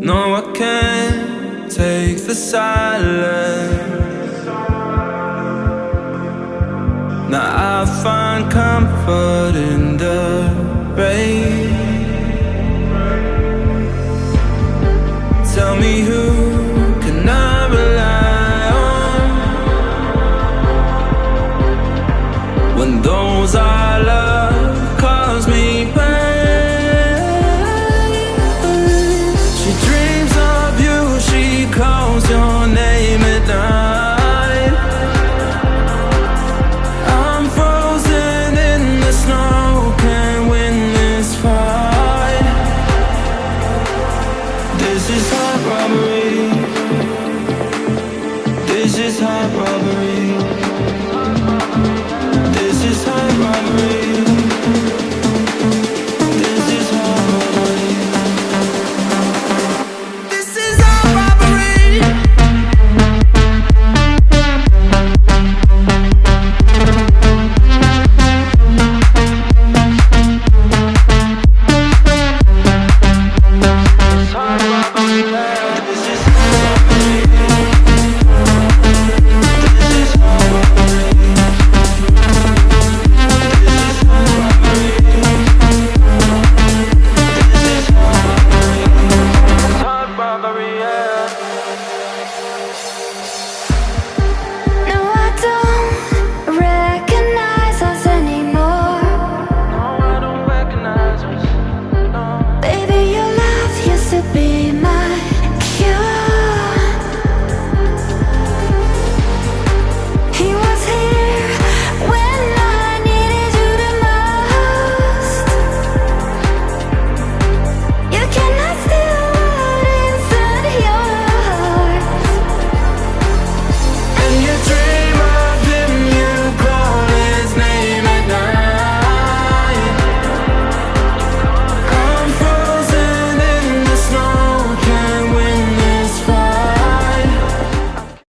No, I can't take the silence. Now I find comfort in the rain. Tell me, who can I rely on when those I love cause me pain? She dreams of you, she calls your name at night. I'm frozen in the snow, can't win this fight. This is heart robbery. This is heart robbery.